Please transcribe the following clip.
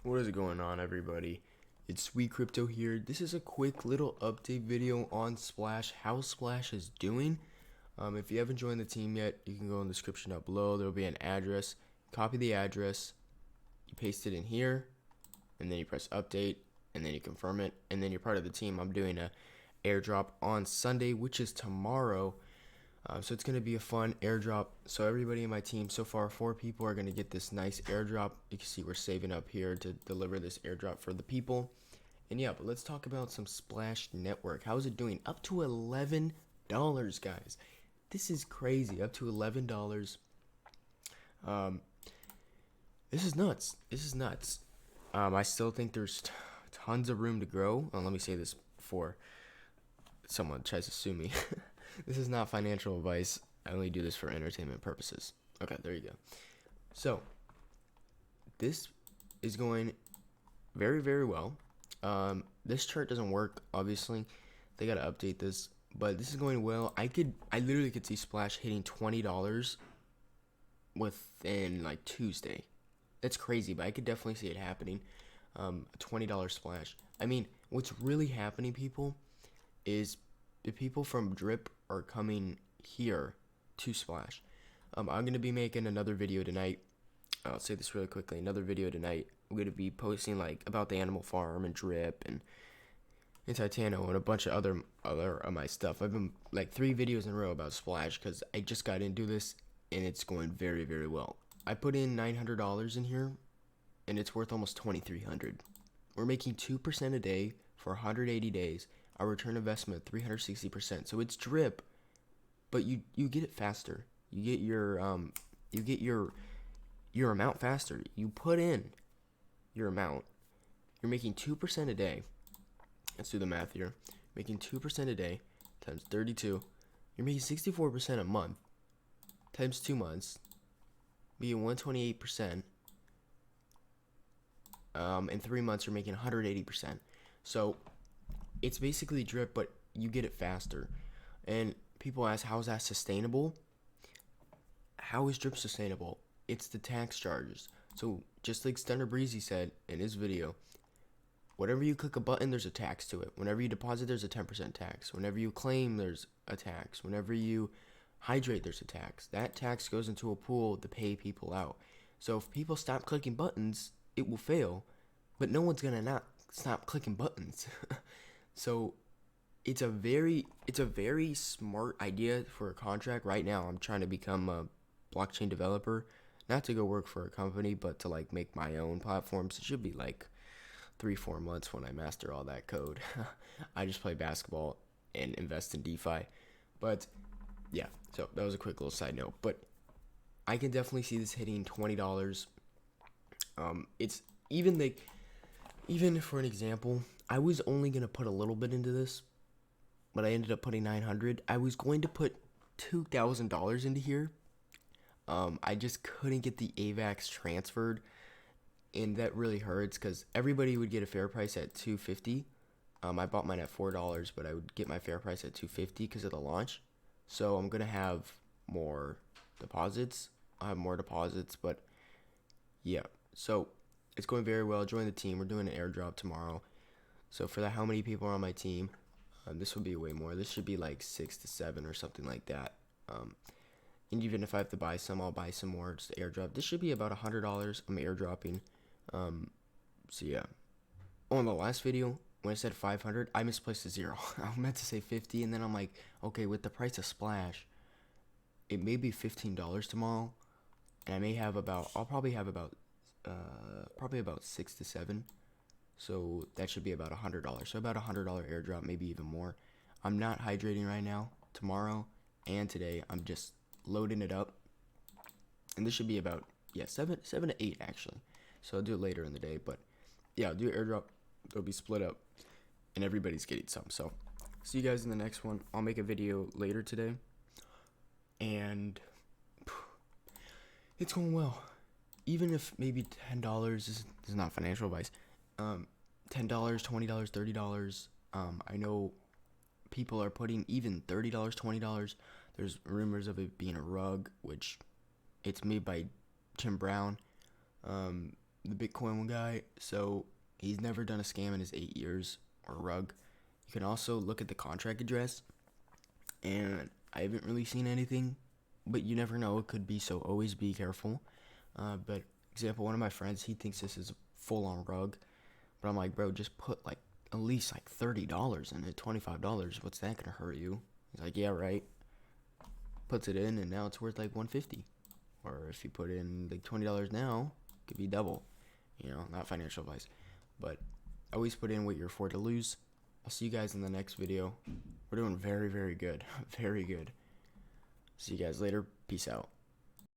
What is going on, everybody? It's Sweet Crypto here. This is a quick little update video on Splash, how Splash is doing. If you haven't joined the team yet, you can go in the description down below. There will be an address. Copy the address, you paste it in here, and then you press update, and then you confirm it, and then you're part of the team. I'm doing a airdrop on Sunday, which is tomorrow. So it's going to be a fun airdrop. So everybody in my team, so far 4 people are going to get this nice airdrop. You can see we're saving up here to deliver this airdrop for the people. And yeah, but let's talk about some Splash Network. How's it doing? Up to $11, guys. This is crazy. Up to $11. Um, this is nuts. This is nuts. I still think there's tons of room to grow. Let me say this before someone tries to sue me. This is not financial advice. I only do this for entertainment purposes. Okay, there you go. So, this is going very, very well. This chart doesn't work, obviously. They gotta update this, but this is going well. I literally could see Splash hitting $20 within like Tuesday. That's crazy, but I could definitely see it happening. A $20 Splash. I mean, what's really happening, people, is the people from Drip are coming here to Splash. I'm going to be making another video tonight. I'll say this really quickly. Another video tonight. I'm going to be posting like about the Animal Farm and Drip and Titano and a bunch of other of my stuff. I've been like 3 videos in a row about Splash because I just got into this and it's going very, very well. I put in $900 in here and it's worth almost $2,300. We're making 2% a day for 180 days. Our return investment 360%. So it's Drip, but you get it faster. You get your amount faster. You put in your amount. You're making 2% a day. Let's do the math here. Making 2% a day times 32. You're making 64% a month times 2 months. Being 128%. In 3 months, you're making 180%. So it's basically Drip, but you get it faster. And people ask, how is that sustainable? How is Drip sustainable? It's the tax charges. So just like Stunner Breezy said in his video, whenever you click a button, there's a tax to it. Whenever you deposit, there's a 10% tax. Whenever you claim, there's a tax. Whenever you hydrate, there's a tax. That tax goes into a pool to pay people out. So if people stop clicking buttons, it will fail, but no one's gonna not stop clicking buttons. So it's a very smart idea for a contract. Right now, I'm trying to become a blockchain developer, not to go work for a company, but to like make my own platforms. It should be like 3-4 months when I master all that code. I just play basketball and invest in DeFi. But yeah, so that was a quick little side note. But I can definitely see this hitting $20. It's even for an example, I was only gonna put a little bit into this, but I ended up putting 900. I was going to put $2,000 into here. I just couldn't get the AVAX transferred, and that really hurts because everybody would get a fair price at 250. I bought mine at $4, but I would get my fair price at 250 because of the launch. So I'm gonna have more deposits. I have more deposits, but yeah. So it's going very well. Join the team. We're doing an airdrop tomorrow. So for how many people are on my team, this will be way more. This should be like 6 to 7 or something like that. And even if I have to buy some, I'll buy some more. Just airdrop. This should be about $100. I'm airdropping. So yeah. On the last video, when I said 500, I misplaced a 0. I meant to say 50, and then I'm like, okay, with the price of Splash, it may be $15 tomorrow, and I'll probably have about 6 to 7. So that should be about $100. So about $100 airdrop, maybe even more. I'm not hydrating right now. Tomorrow and today, I'm just loading it up, and this should be about 7 to 8 actually. So I'll do it later in the day, but yeah, I'll do an airdrop. It'll be split up, and everybody's getting some. So see you guys in the next one. I'll make a video later today, and it's going well. Even if maybe $10 this is not financial advice. $10, $20, $30. I know people are putting even $30, $20. There's rumors of it being a rug, which it's made by Jim Brown. the Bitcoin guy, so he's never done a scam in his 8 years or rug. You can also look at the contract address, and I haven't really seen anything, but you never know. It could be, so always be careful. But example, one of my friends, he thinks this is full on rug, but I'm like, bro, just put like at least like $30 in it, $25. What's that gonna hurt you? He's like, yeah, right. Puts it in, and now it's worth like 150. Or if you put in like $20 now, it could be double. Not financial advice, but always put in what you're afford to lose. I'll see you guys in the next video. We're doing very, very good. Very good. See you guys later. Peace out.